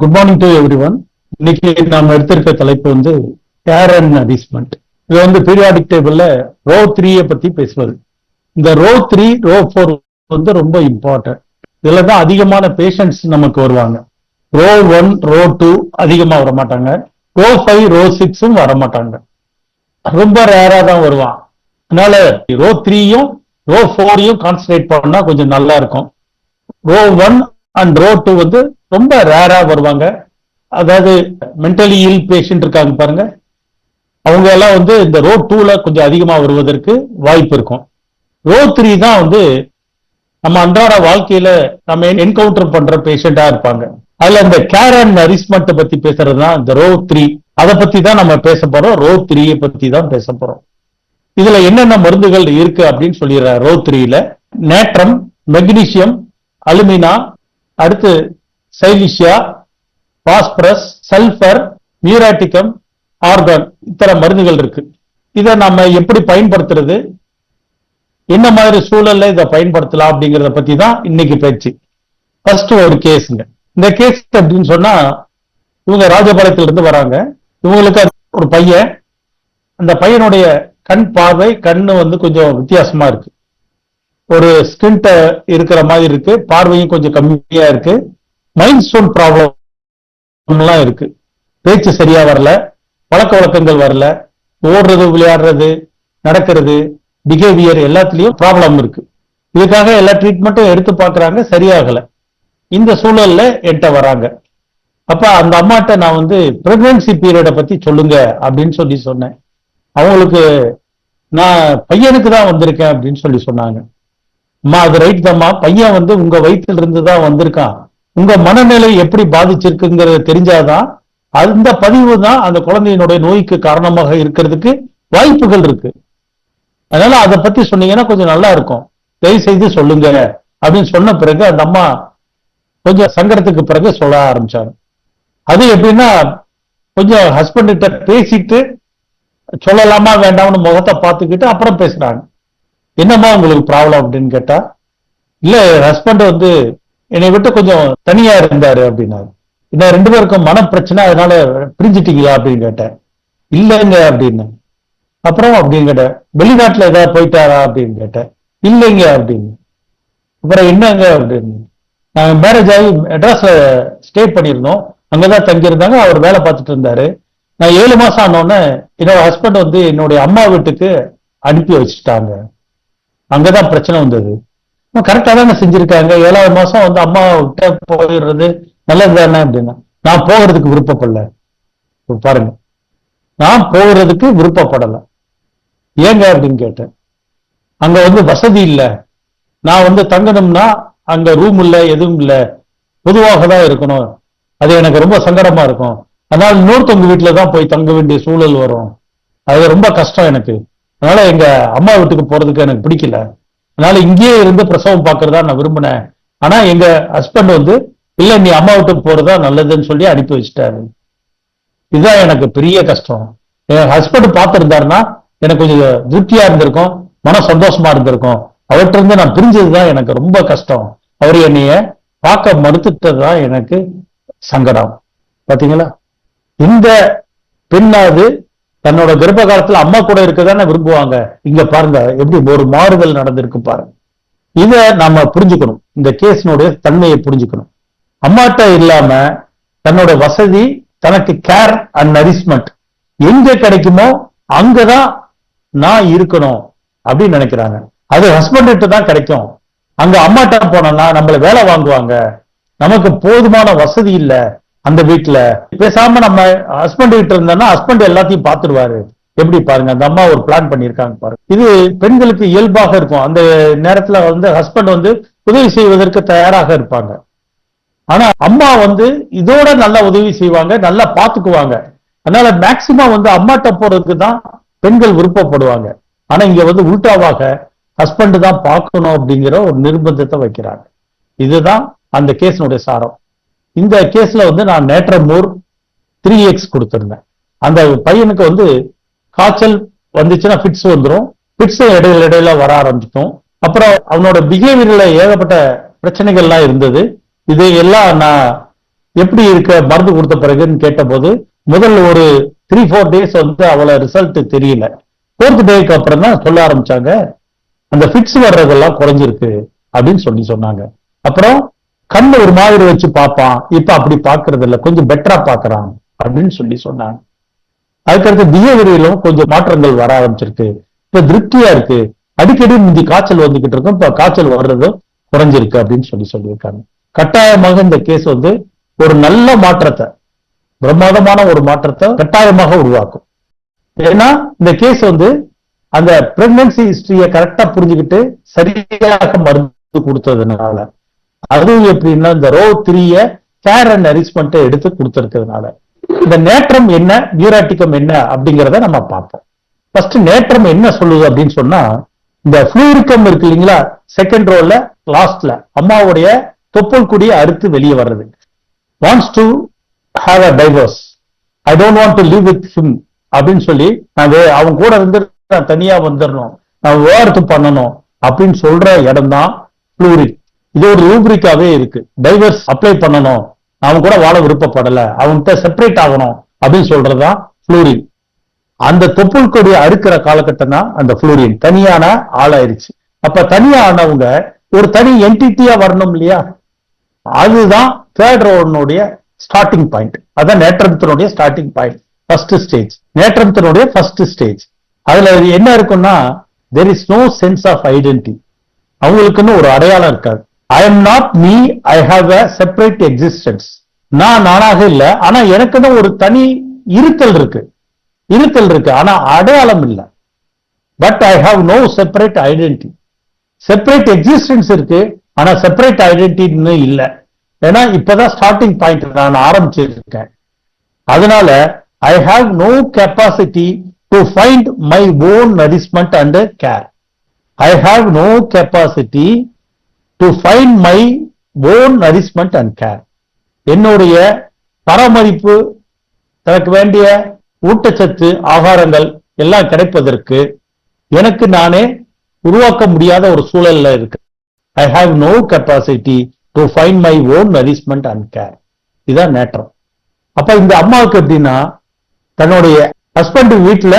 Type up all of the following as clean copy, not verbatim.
Good morning to every one. இன்னைக்கு நாம் எடுத்திருக்க தலைப்பு வந்து கேர் அண்ட் நரிஷ்மெண்ட். இது வந்து பீரியாடிக் டேபிள்ல ரோ 3 பத்தி பேசுவது. இந்த ரோ 3 ரோ 4 வந்து ரொம்ப இம்பார்ட்டன்ட். இதுல தான் அதிகமான பேஷண்ட்ஸ் நமக்கு வருவாங்க. ரோ 1 ரோ 2 அதிகமா வர மாட்டாங்க. ரோ 5 ரோ 6 வர மாட்டாங்க, ரொம்ப ரேரா தான் வருவான். அதனால ரோ 3யும் ரோ 4யும் கான்சன்ட்ரேட் பண்ணா கொஞ்சம் நல்லா இருக்கும். ரோ 1 அண்ட் ரோ 2 வந்து ரொம்ப ரேரா வருவாங்க. அதாவது மென்டலி இல் பேஷண்ட் இருக்காங்க பாருங்க, அவங்க எல்லாம் வந்து இந்த ரோ 2ல கொஞ்சம் அதிகமா வருவதற்கு வாய்ப்பு இருக்கும். ரோ 3 தான் வந்து நம்ம அன்றாட வாழ்க்கையில நம்ம என்கவுண்டர் பண்ற பேஷண்டா இருப்பாங்க. அதுல இந்த கேர் அண்ட் நரிஷ்மெண்ட் பத்தி பேசுறது தான் இந்த ரோ 3. அதை பத்தி தான் நம்ம பேச போறோம். ரோ 3 பத்தி தான் பேச போறோம். இதுல என்னென்ன மருந்துகள் இருக்கு அப்படின்னு சொல்லிடுற ரோ 3ல நேட்ரம், மெக்னீசியம், அலுமினா, அடுத்து சைலிஷியா, பாஸ்பரஸ், சல்பர், மியூராட்டிகம், ஆர்கான், இத்தனை மருந்துகள் இருக்கு. இதை நம்ம எப்படி பயன்படுத்துறது, என்ன மாதிரி சூழல்ல இதை பயன்படுத்தலாம் அப்படிங்கறத பத்தி தான் இன்னைக்கு பேச்சு. ஃபர்ஸ்ட் ஒரு கேஸுங்க. இந்த கேஸ் அப்படின்னு சொன்னா, இவங்க ராஜபாளையத்துல இருந்து வராங்க. இவங்களுக்கு ஒரு பையன், அந்த பையனுடைய கண் பார்வை கண்ணு வந்து கொஞ்சம் வித்தியாசமா இருக்கு. ஒரு ஸ்கின்ட இருக்கிற மாதிரி இருக்கு, பார்வையும் கொஞ்சம் கம்மியா இருக்கு. மைண்ட் ஸ்டோன் ப்ராப்ளம் எல்லாம் இருக்கு. பேச்சு சரியா வரல, பழக்க வழக்கங்கள் வரல, ஓடுறது, விளையாடுறது, நடக்கிறது, பிஹேவியர் எல்லாத்துலயும் ப்ராப்ளம் இருக்கு. இதுக்காக எல்லா ட்ரீட்மெண்ட்டும் எடுத்து பாக்குறாங்க, சரியாகல. இந்த சூழல்ல என்கிட்ட வராங்க. அப்ப அந்த அம்மாட்ட நான் வந்து பிரெக்னன்சி பீரியட பத்தி சொல்லுங்க அப்படின்னு சொல்லி சொன்னேன். அவங்களுக்கு நான் பையனுக்கு தான் வந்திருக்கேன் அப்படின்னு சொல்லி சொன்னாங்க. அம்மா அது ரைட் தான்மா, பையன் வந்து உங்க வயிற்றுல இருந்து தான் வந்திருக்கான். உங்க மனநிலை எப்படி பாதிச்சிருக்குங்கிறத தெரிஞ்சாதான் அந்த பதிவு தான் அந்த குழந்தையினுடைய நோய்க்கு காரணமாக இருக்கிறதுக்கு வாய்ப்புகள் இருக்கு. அதனால அதை பத்தி சொன்னீங்கன்னா கொஞ்சம் நல்லா இருக்கும், தயவு செய்து சொல்லுங்க அப்படின்னு சொன்ன பிறகு அந்த அம்மா கொஞ்சம் சங்கடத்துக்கு பிறகு சொல்ல ஆரம்பிச்சாங்க. அது எப்படின்னா, கொஞ்சம் ஹஸ்பண்ட் கிட்ட பேசிட்டு சொல்லலாமா வேண்டாம்னு முகத்தை பார்த்துக்கிட்டு அப்புறம் பேசுறாங்க. என்னம்மா உங்களுக்கு ப்ராப்ளம் அப்படின்னு கேட்டா, இல்ல ஹஸ்பண்ட் வந்து என்னை விட்டு கொஞ்சம் தனியா இருந்தாரு அப்படின்னாரு. இந்த 2 பேருக்கும் மன பிரச்சனை, அதனால பிரிஞ்சிட்டீங்களா அப்படின்னு கேட்டேன். இல்லைங்க அப்படின்னு. அப்புறம் அப்படின்னு கேட்டேன். வெளிநாட்டுல ஏதாவது போயிட்டாரா அப்படின்னு கேட்டேன். இல்லைங்க அப்படின்னு. அப்புறம் என்னங்க அப்படின்னு. நாங்க மேரேஜ் ஆகி மெட்ராஸ்ல ஸ்டே பண்ணியிருந்தோம், அங்கதான் தங்கியிருந்தாங்க, அவர் வேலை பார்த்துட்டு இருந்தாரு. நான் 7 மாசம் ஆனோடனே என்னோட ஹஸ்பண்ட் வந்து என்னுடைய அம்மா வீட்டுக்கு அனுப்பி வச்சுட்டாங்க. அங்கதான் பிரச்சனை வந்தது. கரெக்டா தானே செஞ்சிருக்காங்க, 7வது மாசம் வந்து அம்மா விட்ட போயிடுறது நல்லது தானே அப்படின்னா. நான் போகிறதுக்கு விருப்பப்படல. பாருங்க, நான் போகிறதுக்கு விருப்பப்படல. ஏங்க அப்படின்னு கேட்டேன். அங்க வந்து வசதி இல்லை, நான் வந்து தங்கணும்னா அங்க ரூம் இல்லை, எதுவும் இல்லை, பொதுவாக தான் இருக்கணும், அது எனக்கு ரொம்ப சங்கடமா இருக்கும். அதனால இன்னொருத்தவங்க வீட்டுல தான் போய் தங்க வேண்டிய சூழல் வரும், அது ரொம்ப கஷ்டம் எனக்கு. அதனால எங்க அம்மா வீட்டுக்கு போறதுக்கு எனக்கு பிடிக்கல, அதனால இங்கேயே இருந்து பிரசவம் பார்க்கறதா நான் விரும்பினேன். ஆனா எங்க ஹஸ்பண்ட் வந்து இல்ல நீ அம்மா வீட்டுக்கு போறதா நல்லதுன்னு சொல்லி அனுப்பி வச்சுட்டாரு. இதுதான் எனக்கு பெரிய கஷ்டம். என் ஹஸ்பண்ட் பார்த்திருந்தாருன்னா எனக்கு கொஞ்சம் திருப்தியா இருந்திருக்கும், மன சந்தோஷமா இருந்திருக்கும். அவர்கிட்ட இருந்து நான் பிரிஞ்சதுதான் எனக்கு ரொம்ப கஷ்டம். அவர் என்னைய பார்க்க மறுத்துட்டதுதான் எனக்கு சங்கடம். பாத்தீங்களா, இந்த பெண்ணாவது தன்னோட கர்ப்ப காலத்துல அம்மா கூட இருக்கதானே விரும்புவாங்க. இங்க பாருங்க எப்படி ஒரு மாறுதல் நடந்திருக்கு பாருங்க. இத நாம புரிஞ்சுக்கணும், இந்த கேஸினுடைய தன்மையை புரிஞ்சுக்கணும். அம்மாட்ட இல்லாம தன்னோட வசதி, தனக்கு கேர் அண்ட் நரிஷ்மெண்ட் எங்க கிடைக்குமோ அங்கதான் நான் இருக்கணும் அப்படின்னு நினைக்கிறாங்க. அது ஹஸ்பண்ட் கிட்ட தான் கிடைக்கும். அங்க அம்மாட்ட போனோம்னா நம்மள வேலை வாங்குவாங்க, நமக்கு போதுமான வசதி இல்லை அந்த வீட்டுல. பேசாம நம்ம ஹஸ்பண்ட் கிட்ட இருந்தோம்னா ஹஸ்பண்ட் எல்லாத்தையும் பார்த்துருவாரு. எப்படி பாருங்க, அந்த அம்மா ஒரு பிளான் பண்ணியிருக்காங்க பாருங்க. இது பெண்களுக்கு இயல்பாக இருக்கும். அந்த நேரத்துல வந்து ஹஸ்பண்ட் வந்து உதவி செய்வதற்கு தயாராக இருப்பாங்க. ஆனா அம்மா வந்து இதோட நல்லா உதவி செய்வாங்க, நல்லா பாத்துக்குவாங்க. அதனால மேக்சிமம் வந்து அம்மாட்ட போறதுக்கு தான் பெண்கள் விருப்பப்படுவாங்க. ஆனா இங்க வந்து உல்டாவாக ஹஸ்பண்ட் தான் பார்க்கணும் அப்படிங்கிற ஒரு நிர்பந்தத்தை வைக்கிறாங்க. இதுதான் அந்த கேஸினுடைய சாரம். இந்த கேஸ்ல வந்து நான் நேட்ரமோர் 3x கொடுத்திருந்தேன். அந்த பையனுக்கு வந்து காய்ச்சல் வந்துச்சுன்னா ஃபிட்ஸ் வந்துடும், ஃபிட்ஸ் இடையில இடையில வர ஆரம்பிச்சிட்டோம். அப்புறம் அவனோட பிஹேவியர்ல ஏகப்பட்ட பிரச்சனைகள்லாம் இருந்தது. இதையெல்லாம் நான் எப்படி இருக்க மருந்து கொடுத்த பிறகுன்னு கேட்ட போது முதல் ஒரு 3-4 days வந்து அவளை ரிசல்ட் தெரியல. 4th டேக்கு அப்புறம் தான் சொல்ல ஆரம்பிச்சாங்க, அந்த ஃபிட்ஸ் வர்றதெல்லாம் குறைஞ்சிருக்கு அப்படின்னு சொன்னாங்க. அப்புறம் கண்ணு ஒரு மாதிரி வச்சு பார்ப்பான், இப்ப அப்படி பாக்குறது இல்ல, கொஞ்சம் பெட்டரா பாக்குறான் அப்படின்னு சொன்னாங்க. அதுக்கடுத்து பிஹேவியரிலும் கொஞ்சம் மாற்றங்கள் வர ஆரம்பிச்சிருக்கு, இப்ப திருப்தியா இருக்கு, அடிக்கடி முந்தி காய்ச்சல் வந்துகிட்டு இருக்கும், இப்ப காய்ச்சல் வர்றதும் குறைஞ்சிருக்கு அப்படின்னு சொல்லியிருக்காங்க. கட்டாயமாக இந்த கேஸ் வந்து ஒரு நல்ல மாற்றத்தை, பிரமாதமான ஒரு மாற்றத்தை கட்டாயமாக உருவாக்கும். ஏன்னா இந்த கேஸ் வந்து அந்த பிரெக்னன்சி ஹிஸ்டரிய கரெக்டா புரிஞ்சுக்கிட்டு சரியாக மருந்து கொடுத்ததுனால, அதுவும் எப்படின்னா இந்த ரோ 3 கேர் அண்ட் நரிஷ்மெண்ட் எடுத்து கொடுத்திருக்கிறதுனால, இந்த நேற்றம் என்ன, நியூராட்டிக்கம் என்ன அப்படிங்கிறத நம்ம பார்ப்போம். ஃபர்ஸ்ட் நேற்றம் என்ன சொல்லுது அப்படின்னு சொன்னா, இந்த ஃப்ளூரிக்கம் இருக்கு இல்லைங்களா, செகண்ட் ரோல லாஸ்ட்ல அம்மாவுடைய தொப்புள் கொடியை அறுத்து வெளியே வர்றது. Wants to have a divorce, I don't want to live with him அப்படின்னு சொல்லி, நான் அவங்க கூட இருந்து நான் தனியா வந்துடணும், நான் விவாகரத்து பண்ணணும் அப்படின்னு சொல்ற இடம் தான் ஃப்ளூரிக். இது ஒரு ரூப்ரிக்காவே இருக்கு. டைவர்ஸ் அப்ளை பண்ணணும், அவன் கூட வாழ விருப்பப்படல, அவன்கிட்ட செப்பரேட் ஆகணும் அப்படின்னு சொல்றதுதான் ஃப்ளூரின். அந்த தொப்புள் கொடியை அறுக்கிற காலகட்டம் தான் அந்த ஃப்ளூரின் தனியான ஆளாயிருச்சு. அப்ப தனியா ஆனவங்க ஒரு தனி என்டிட்டியா வரணும் இல்லையா, அதுதான் தேர்ட் ரோனுடைய ஸ்டார்டிங் பாயிண்ட். அதான் நேற்றத்தினுடைய ஸ்டார்டிங் பாயிண்ட், ஃபர்ஸ்ட் ஸ்டேஜ், நேற்றத்தினுடைய ஃபர்ஸ்ட் ஸ்டேஜ். அதுல என்ன இருக்குன்னா, there is no sense of identity. அவங்களுக்குன்னு ஒரு அடையாளம் இருக்காது. I am not me, I have a separate existence. நான் நானாக இல்லை, ஆனா எனக்குன்னு ஒரு தனி இருத்தல் இருக்கு, ஆனா அடையாளம் இல்லை. But I have no separate identity. Separate existence இருக்கு, ஆனா செப்பரேட் ஐடென்டிட்டின்னு இல்லை. ஏன்னா இப்பதான் ஸ்டார்டிங் பாயிண்ட் நான் ஆரம்பிச்சிருக்கேன். அதனால I have no capacity to find my own nourishment and care. I have no capacity to find my own nourishment and care. என்னுடைய பராமரிப்பு, தனக்கு வேண்டிய ஊட்டச்சத்து ஆகாரங்கள் எல்லாம் கிடைப்பதற்கு எனக்கு நானே உருவாக்க முடியாத ஒரு சூழல்ல இருக்கு. I have no capacity to find my own nourishment and care. இதுதான் நேற்றம். அப்ப இந்த அம்மாவுக்கு எப்படின்னா, தன்னுடைய ஹஸ்பண்ட் வீட்டுல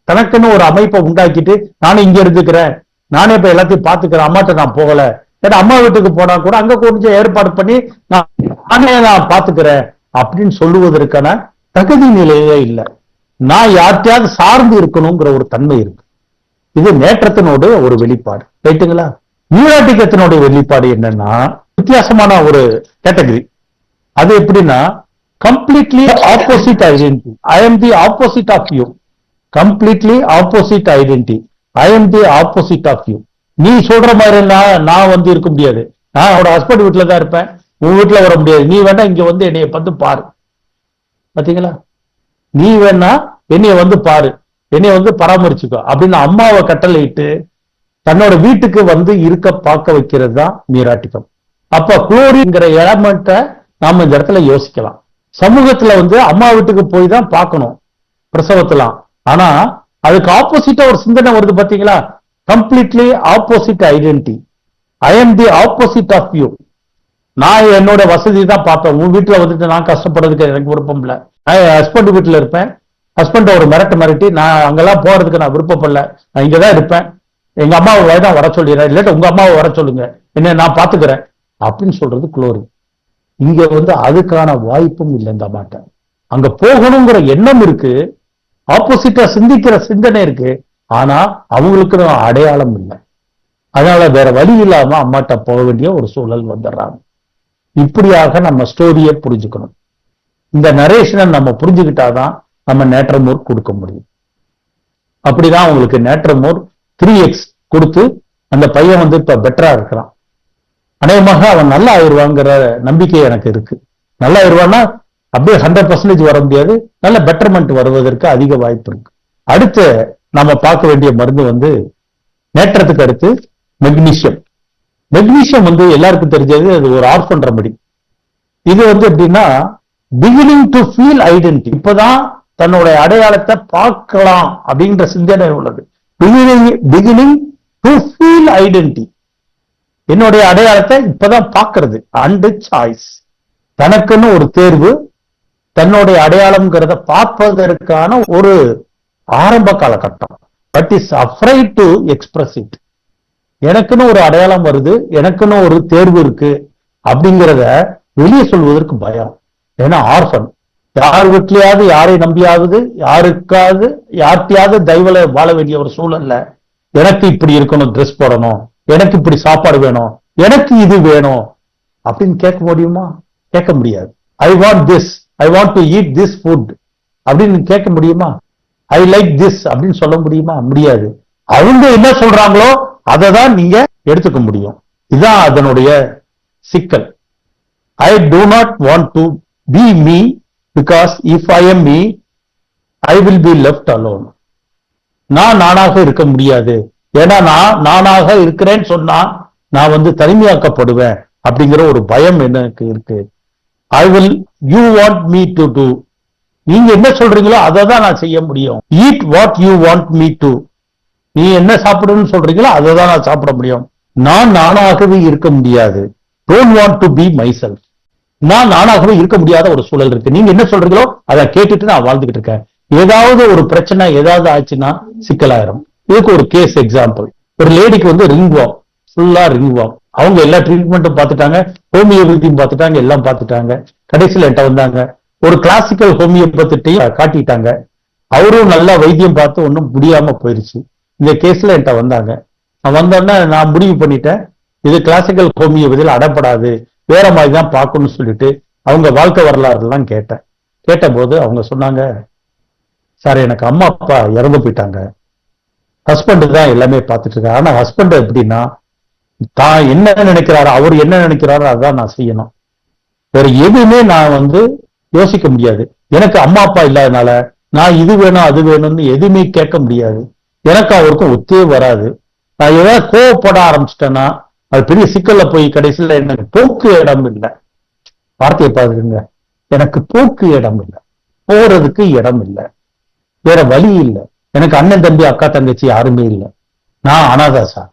தனக்குன்னு ஒரு அமைப்பை உண்டாக்கிட்டு, நானும் இங்க இருந்துக்கிறேன், நானே இப்ப எல்லாத்தையும் பாத்துக்கிறேன், அம்மாட்ட நான் போகல, ஏன்னா அம்மா வீட்டுக்கு போனா கூட அங்க கொஞ்சம் ஏற்பாடு பண்ணி நானே நான் பாத்துக்கிறேன் அப்படின்னு சொல்லுவதற்கான தகுதி நிலையே இல்லை. நான் யார்கிட்டயாவது சார்ந்து இருக்கணுங்கிற ஒரு தன்மை இருக்கு. இது நேற்றத்தினுடைய ஒரு வெளிப்பாடு, ரைட்டுங்களா? நியூராட்டிக்கத்தினுடைய வெளிப்பாடு என்னன்னா, வித்தியாசமான ஒரு கேட்டகரி. அது எப்படின்னா, completely opposite identity. I am the opposite of you. Completely opposite identity. I am the opposite of you. நீ சொல்ற மாதிரி நான் வந்து இருக்க முடியாது, நான் அவரோட ஹஸ்பண்ட் வீட்டுல தான் இருப்பேன், உன் வீட்டுல வர முடியாது, நீ வேணா இங்க வந்து என்னைய பார்த்து பாரு. பாத்தீங்களா, நீ வேணா என்னைய வந்து பாரு, என்னைய வந்து பராமரிச்சுக்கோ அப்படின்னு அம்மாவை கட்டளையிட்டு தன்னோட வீட்டுக்கு வந்து இருக்க பார்க்க வைக்கிறது தான் நியூராட்டிக்கம். அப்ப குளோரிங்கிற எலமெண்ட்டை நாம இந்த இடத்துல யோசிக்கலாம். சமூகத்துல வந்து அம்மா வீட்டுக்கு போய் தான் பார்க்கணும் பிரசவத்தலாம், ஆனா அதுக்கு ஆப்போசிட்டா ஒரு சிந்தனை வருது பாத்தீங்களா, completely opposite identity. I am the opposite of you. நான் என்னோட வசதி தான் பார்ப்பேன், உன் வீட்டுல வந்துட்டு நான் கஷ்டப்படுறதுக்கு எனக்கு விருப்பம் இல்லை. நான் என் ஹஸ்பண்ட் வீட்டுல இருப்பேன், ஹஸ்பண்ட ஒரு மிரட்டி நான் அங்கெல்லாம் போறதுக்கு நான் விருப்பப்படல, நான் இங்கதான் இருப்பேன், எங்க அம்மாவை தான் வர சொல்லிடுறேன், இல்லாட்ட உங்க அம்மாவை வர சொல்லுங்க, என்ன நான் பாத்துக்கிறேன் அப்படின்னு சொல்றது குளோரி. இங்க வந்து அதுக்கான வாய்ப்பும் இல்லை இந்த அம்மாட்ட. அங்க போகணுங்கிற எண்ணம் இருக்கு, ஆப்போசிட்டா சிந்திக்கிற சிந்தனை இருக்கு, ஆனா அவங்களுக்கு அடையாளம் இல்லை. அதனால வேற வழி இல்லாம அம்மாட்ட போக வேண்டிய ஒரு சூழல் வந்துடுறாங்க. இப்படியாக நம்ம ஸ்டோரியை புரிஞ்சுக்கணும். இந்த நரேஷனை நம்ம புரிஞ்சுக்கிட்டாதான் நம்ம நேற்றமோர் கொடுக்க முடியும். அப்படிதான் அவங்களுக்கு நேற்றமோர் 3x கொடுத்து அந்த பையன் வந்து இப்ப பெட்டரா இருக்கிறான். அநேகமாக அவன் நல்லா ஆயிடுவாங்கிற நம்பிக்கை எனக்கு இருக்கு. நல்லா ஆயிடுவான்னா அப்படியே 100% வர முடியாது, நல்ல பெட்டர்மெண்ட் வருவதற்கு அதிக வாய்ப்பு இருக்கு. அடுத்து நம்ம பார்க்க வேண்டிய மருந்து வந்து நேற்றத்துக்கு அடுத்து மெக்னீசியம். மெக்னீசியம் வந்து எல்லாருக்கும் தெரிஞ்சது, அது ஒரு ஆர்ஃபன் ரெமடி. இது வந்து எப்படின்னா, பிகினிங் டு ஃபீல் ஐடென்டிட்டி. இப்பதான் தன்னுடைய அடையாளத்தை பார்க்கலாம் அப்படின்ற சிந்தனை உள்ளது. Beginning to feel identity. என்னுடைய அடையாளத்தை இப்பதான் பார்க்கிறது. And choice. தனக்குன்னு ஒரு தேர்வு, தன்னுடைய அடையாளம்ங்கிறத பார்ப்பதற்கான ஒரு ஆரம்ப காலகட்டம். But is afraid to express it. எனக்குன்னு ஒரு அடையாளம் வருது, எனக்குன்னு ஒரு தேர்வு இருக்கு அப்படிங்கிறத வெளியே சொல்வதற்கு பயம். ஏன்னா ஆர்ஃபன், யார் வீட்லயாவது யாரை நம்பியாவது யார்கிட்டயாவது தெய்வல வாழ வேண்டிய ஒரு சூழல்ல எனக்கு இப்படி இருக்கணும், ட்ரெஸ் போடணும், எனக்கு இப்படி சாப்பாடு வேணும், எனக்கு இது வேணும் அப்படின்னு கேட்க முடியுமா? கேட்க முடியாது. I want this, I want to eat this food அப்படின்னு கேட்க முடியுமா? ஐ லைக் திஸ் அப்படின்னு சொல்ல முடியுமா? முடியாது. அவங்க என்ன சொல்றாங்களோ அதை தான் நீங்க எடுத்துக்க முடியும். இதுதான் அதனுடைய சிக்கல். ஐ do not want to be me because if I am me, I will be left alone. நான் நானாக இருக்க முடியாது, ஏன்னா நான் நானாக இருக்கிறேன்னு சொன்னா நான் தனிமையாக்கப்படுவேன் அப்படிங்கிற ஒரு பயம் எனக்கு இருக்கு. I will you want me to do, நீங்க என்ன சொல்றீங்களோ அதை தான் நான் செய்ய முடியும். Eat what you want me to, நீ என்ன சாப்பிடணும்னு சொல்றீங்களோ அதை தான் நான் சாப்பிட முடியும். நான் நானாகவே இருக்க முடியாது. Don't want to be my self. நான் நானாகவே இருக்க முடியாத ஒரு சூழல் இருக்கு. நீங்க என்ன சொல்றீங்களோ அதை கேட்டுட்டு நான் வாழ்ந்துகிட்டு இருக்கேன். ஏதாவது ஒரு பிரச்சனை ஏதாவது ஆச்சுன்னா சிக்கலாயிரும். இதுக்கு ஒரு கேஸ் எக்ஸாம்பிள். ஒரு லேடிக்கு ரிங் வார்ம், ஃபுல்லா ரிங் வார்ம். அவங்க எல்லா ட்ரீட்மெண்ட்டும் பார்த்துட்டாங்க, ஹோமியோபதியும் பார்த்துட்டாங்க, எல்லாம் பார்த்துட்டாங்க. கடைசியில் என்கிட்ட வந்தாங்க. ஒரு கிளாசிக்கல் ஹோமியோபதிட்டையும் காட்டிட்டாங்க. அவரும் நல்லா வைத்தியம் பார்த்து ஒன்றும் முடியாம போயிருச்சு. இந்த கேஸ்ல என்கிட்ட வந்தாங்க. நான் வந்தோடனே நான் முடிவு பண்ணிட்டேன், இது கிளாசிக்கல் ஹோமியோபதியில் அடப்படாது, வேற மாதிரி தான் பார்க்கணும்னு சொல்லிட்டு அவங்க வாழ்க்கை வரலாறுலாம் கேட்டேன். கேட்டபோது அவங்க சொன்னாங்க, சார் எனக்கு அம்மா அப்பா இறந்து போயிட்டாங்க, ஹஸ்பண்ட் தான் எல்லாமே பார்த்துட்டு இருக்காரு. ஆனா ஹஸ்பண்ட் எப்படின்னா தான் என்ன நினைக்கிறாரோ, அவர் என்ன நினைக்கிறாரோ அதான் நான் செய்யணும், வேற எதுவுமே நான் யோசிக்க முடியாது. எனக்கு அம்மா அப்பா இல்லாதனால நான் இது வேணும் அது வேணும்னு எதுவுமே கேட்க முடியாது. எனக்கு அவருக்கும் ஒத்தே வராது. நான் ஏதாவது கோவப்பட ஆரம்பிச்சிட்டேன்னா அது பெரிய சிக்கல்ல போய் கடைசியில் எனக்கு போக்கு இடம் இல்லை. வார்த்தையை பாருங்க, எனக்கு போக்கு இடம் இல்லை, போறதுக்கு இடம் இல்லை, வேற வழி இல்லை. எனக்கு அண்ணன் தம்பி அக்கா தங்கச்சி யாருமே இல்லை, நான் அனாதா சார்.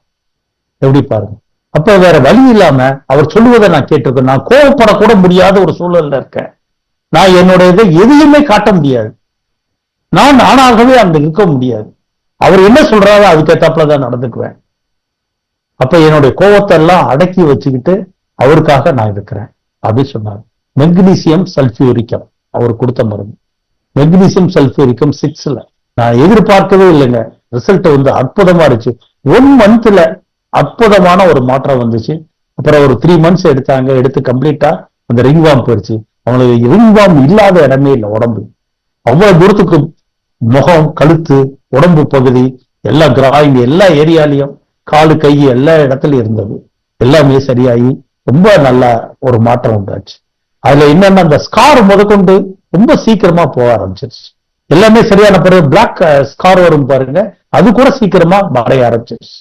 எப்படி பாருங்க. அப்ப வேற வழி இல்லாம அவர் சொல்லுவதை நான் கேட்டிருக்கேன். நான் கோவப்படக்கூட முடியாத ஒரு சூழல்ல இருக்கேன். நான் என்னோட இதை எதையுமே காட்ட முடியாது. நான் நானாகவே அங்க இருக்க முடியாது. அவர் என்ன சொல்றாரோ அதுக்கேத்தாப்புலதான் நடந்துக்குவேன். அப்ப என்னுடைய கோவத்தை எல்லாம் அடக்கி வச்சுக்கிட்டு அவருக்காக நான் இருக்கிறேன் அப்படின்னு சொன்னார். மெக்னீசியம் சல்பியூரிக்கம் அவர் கொடுத்த மருந்து. மெக்னீசியம் சல்பியூரிக்கம் 6ல நான் எதிர்பார்க்கவே இல்லைங்க. ரிசல்ட் அற்புதமா இருந்துச்சு. 1 மந்த்ல அற்புதமான ஒரு மாற்றம் வந்துச்சு. அப்புறம் ஒரு 3 மந்த்ஸ் எடுத்தாங்க. எடுத்து கம்ப்ளீட்டா அந்த ரிங் வார்ம் போயிடுச்சு. அவங்களுக்கு ரிங் வார்ம் இல்லாத இடமே இல்லை. உடம்பு அவ்வளவு தூரத்துக்கு முகம், கழுத்து, உடம்பு பகுதி, எல்லா கிராயிங், எல்லா ஏரியாலையும், காலு கை எல்லா இடத்துலயும் இருந்தது. எல்லாமே சரியாகி ரொம்ப நல்ல ஒரு மாற்றம் உண்டாச்சு. அதுல என்னன்னா அந்த ஸ்கார் முதற்கொண்டு ரொம்ப சீக்கிரமா போக ஆரம்பிச்சிருச்சு. எல்லாமே சரியான பிறகு பிளாக் ஸ்கார் வரும் பாருங்க, அது கூட சீக்கிரமா மறைய ஆரம்பிச்சிருச்சு.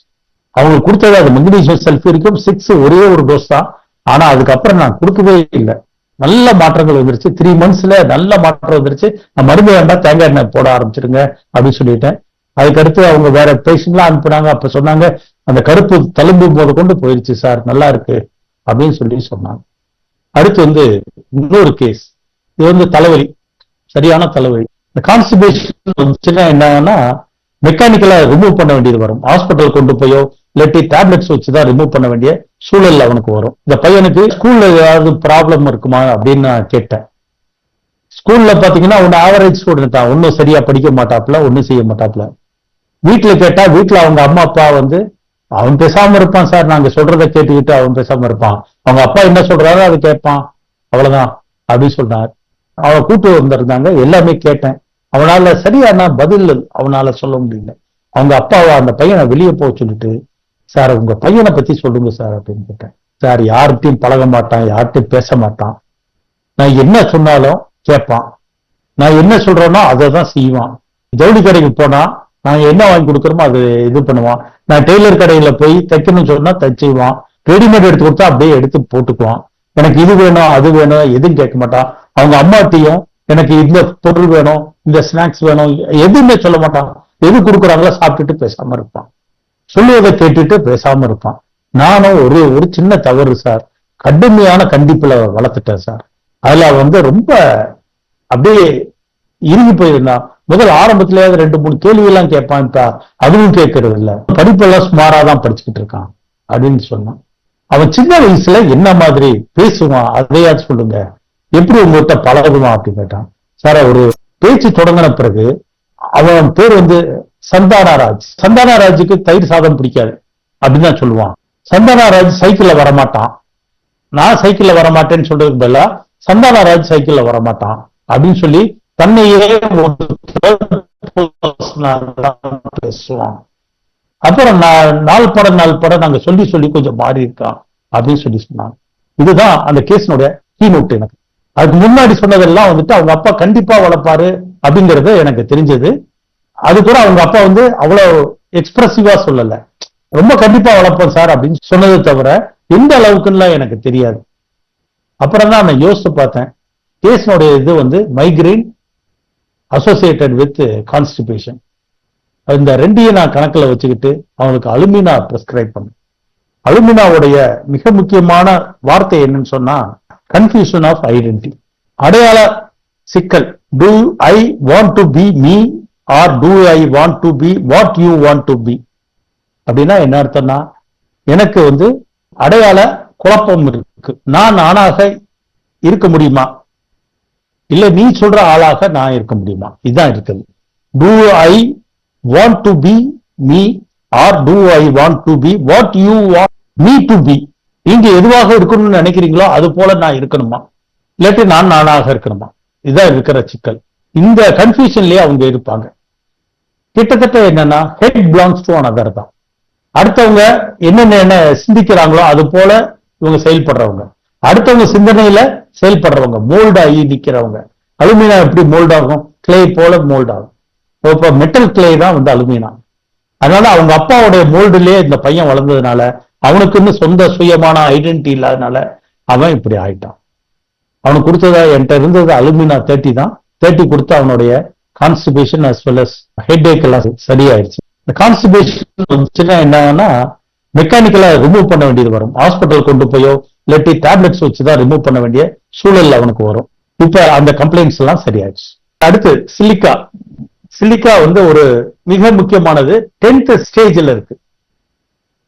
அவங்களுக்கு கொடுத்தது அது மெக்னீசியம் சல்பியூரிக்கம் 6 ஒரே ஒரு டோஸ் தான். ஆனா அதுக்கப்புறம் நான் கொடுக்கவே இல்லை. நல்ல மாற்றங்கள் வந்துருச்சு. 3 மந்த்ஸ்ல நல்ல மாற்றம் வந்துருச்சு. நான் மருந்து வேண்டாம், தேங்காய் எண்ணெய் போட ஆரம்பிச்சிருங்க அப்படின்னு சொல்லிட்டேன். அதுக்கடுத்து அவங்க வேற பேஷண்ட்லாம் அனுப்புனாங்க. அப்ப சொன்னாங்க, அந்த கருப்பு தழும்பு போது கொண்டு போயிருச்சு சார், நல்லா இருக்கு அப்படின்னு சொன்னாங்க. அடுத்து இன்னொரு கேஸ். இது தலைவலி, சரியான தலைவலி. இந்த கான்ஸ்டிபேஷன் வந்துச்சுன்னா என்னன்னா மெக்கானிக்கலா ரிமூவ் பண்ண வேண்டியது வரும். ஹாஸ்பிட்டல் கொண்டு போயோ இல்லாட்டி டேப்லெட்ஸ் வச்சுதான் ரிமூவ் பண்ண வேண்டிய சூழல் அவனுக்கு வரும். இந்த பையனுக்கு ஸ்கூல்ல ஏதாவது ப்ராப்ளம் இருக்குமா அப்படின்னு நான் கேட்டேன். ஸ்கூல்ல பாத்தீங்கன்னா ஒன்னு ஆவரேஜ் ஸ்டூடெண்ட் தான், ஒன்னும் சரியா படிக்க மாட்டாப்புல, ஒன்னும் செய்ய மாட்டாப்புல. வீட்டுல கேட்டா வீட்டுல அவங்க அம்மா அப்பா அவன் பேசாம இருப்பான் சார், நாங்க சொல்றதை கேட்டுக்கிட்டு அவன் பேசாம இருப்பான், அவங்க அப்பா என்ன சொல்றாரோ அதை கேட்பான், அவ்வளவுதான் அப்படின்னு சொன்னார். அவனை கூட்டு வந்திருந்தாங்க, எல்லாமே கேட்டேன். அவனால சரியான பதில் அவனால சொல்ல முடியல. அவங்க அப்பாவை அந்த பையனை வெளியே போக சொல்லிட்டு, சார் உங்க பையனை பத்தி சொல்லுங்க சார் அப்படின்னு கேட்டேன். சார் யார்கிட்டையும் பழக மாட்டான், யார்கிட்டையும் பேச மாட்டான், நான் என்ன சொன்னாலும் கேட்பான், நான் என்ன சொல்றேனோ அதை தான் செய்வான். ஜவுளி கடைக்கு போனா நான் என்ன வாங்கி கொடுக்குறோமோ அது இது பண்ணுவான். நான் டெய்லர் கடையில போய் தைக்கணும்னு சொன்னா தைச்சுவான். ரெடிமேட் எடுத்து கொடுத்தா அப்படியே எடுத்து போட்டுக்குவான். எனக்கு இது வேணும் அது வேணும் எதுவும் கேட்க மாட்டான். அவங்க அம்மாட்டையும் எனக்கு இந்த பொருள் வேணும், இந்த ஸ்நாக்ஸ் வேணும் எதுவுமே சொல்ல மாட்டான். எது கொடுக்குறாங்களோ சாப்பிட்டுட்டு பேசாம இருப்பான், சொல்லுவதை கேட்டுட்டு பேசாம இருப்பான். நானும் ஒரு சின்ன தவறு சார், கடுமையான கண்டிப்புல வளர்த்துட்டேன் சார். அதுல வந்து ரொம்ப அப்படியே இறுகி போயிருந்தான். முதல் ஆரம்பத்திலேயாவது 2-3 கேள்வி எல்லாம் கேட்பான், அதுவும் கேட்கறது இல்ல. படிப்பெல்லாம் சுமாராதான் படிச்சுக்கிட்டு இருக்கான் அப்படின்னு சொன்னான். அவன் சின்ன வயசுல என்ன மாதிரி பேசுவான் அதையாச்சும் சொல்லுங்க, எப்படி உங்ககிட்ட பழகுவான் அப்படின்னு கேட்டான். சார் ஒரு பேச்சு தொடங்கின பிறகு அவன் பேர் வந்து சந்தானராஜ். சந்தானராஜுக்கு தயிர் சாதம் பிடிக்காது அப்படின்னு தான் சொல்லுவான். சந்தானராஜ் சைக்கிள்ல வரமாட்டான். நான் சைக்கிள்ல வரமாட்டேன்னு சொல்றதுக்கு பதிலா சந்தானராஜ் சைக்கிள்ல வரமாட்டான் அப்படின்னு சொல்லி தன்னையே பேசுவான். அப்புறம் நாள் பட நாங்க சொல்லி சொல்லி கொஞ்சம் மாறி இருக்கான் அப்படின்னு சொல்லி சொன்னாங்க. இதுதான் அந்த கேஸினுடைய கீநோட். எனக்கு அதுக்கு முன்னாடி சொன்னதெல்லாம் வந்துட்டு அவங்க அப்பா கண்டிப்பா வளர்ப்பாரு அப்படிங்கறது எனக்கு தெரிஞ்சது. அது கூட அவங்க அப்பா வந்து அவ்வளவு எக்ஸ்பிரசிவா சொல்லல, ரொம்ப கண்டிப்பா வளர்ப்போம் சார் அப்படின்னு சொன்னதை தவிர எந்த அளவுக்குன்னா எனக்கு தெரியாது. அப்புறம் தான் நான் யோசிச்சு பார்த்தேன், கேஸினுடைய இது வந்து மைக்ரைன் அசோசியேட்டட் வித் கான்ஸ்டிபேஷன். இந்த ரெண்டையும் நான் கணக்குல வச்சுக்கிட்டு அவனுக்கு அலுமினா பிரிஸ்கிரைப் பண்ணேன். அலுமினாவுடைய மிக முக்கியமான வார்த்தை என்னன்னு சொன்னா கன்ஃபியூஷன் ஆஃப் ஐடென்டிட்டி, அடையாள சிக்கல். Do I want to be me or do I want to be what you want to be அப்படின்னா என்ன அர்த்தம்னா, எனக்கு வந்து அடையாள குழப்பம் இருக்கு. நான் ஆணாக இருக்க முடியுமா, இல்ல நீ சொல்ற ஆளாக நான் இருக்க முடியுமா, இதுதான் இருக்குது. Do I want to be me or do I want to be what you want me to be. நீங்க எதுவாக இருக்கணும்னு நினைக்கிறீங்களோ அது போல நான் இருக்கணுமா, இல்லாட்டி நான் நானாக இருக்கணுமா, இதுதான் இருக்கிற சிக்கல். இந்த கன்ஃபியூஷன்லயே அவங்க இருப்பாங்க. கிட்டத்தட்ட என்னன்னா ஹெட் பிலாங்ஸ் டு அனதர் தான். அடுத்தவங்க என்னென்ன சிந்திக்கிறாங்களோ அது போல இவங்க செயல்படுறவங்க, அடுத்தவங்க சிந்தனையில செயல்படுறவங்க, மோல்ட் ஆகி நிக்கிறவங்க. அலுமினா எப்படி மோல்ட் ஆகும், கிளே போல மோல்ட் ஆகும். இப்ப மெட்டல் கிளே தான் வந்து அலுமினா. அதனால அவங்க அப்பாவுடைய மோல்டுலயே இந்த பையன் வளர்ந்ததுனால அவனுக்குன்னு சொந்த சுயமான ஐடென்டிட்டி இல்லாதனால அவன் இப்படி ஆயிட்டான். அவனுக்கு கொடுத்ததா என்கிட்ட இருந்தது அலுமினா 30 தான். 30 கொடுத்து அவனுடைய constipation as well as headache எல்லாம் சரியாயிடுச்சு. இந்த கான்ஸ்டிபேஷன் என்னன்னா மெக்கானிக்கலா ரிமூவ் பண்ண வேண்டியது வரும். ஹாஸ்பிட்டல் கொண்டு போயோ இல்லாட்டி டேப்லெட்ஸ் வச்சுதான் ரிமூவ் பண்ண வேண்டிய சூழல் அவனுக்கு வரும். இப்ப அந்த கம்ப்ளைண்ட்ஸ் எல்லாம் சரியாயிடுச்சு. அடுத்து சிலிக்கா. சிலிக்கா வந்து ஒரு மிக முக்கியமானது 10th ஸ்டேஜ்ல இருக்கு.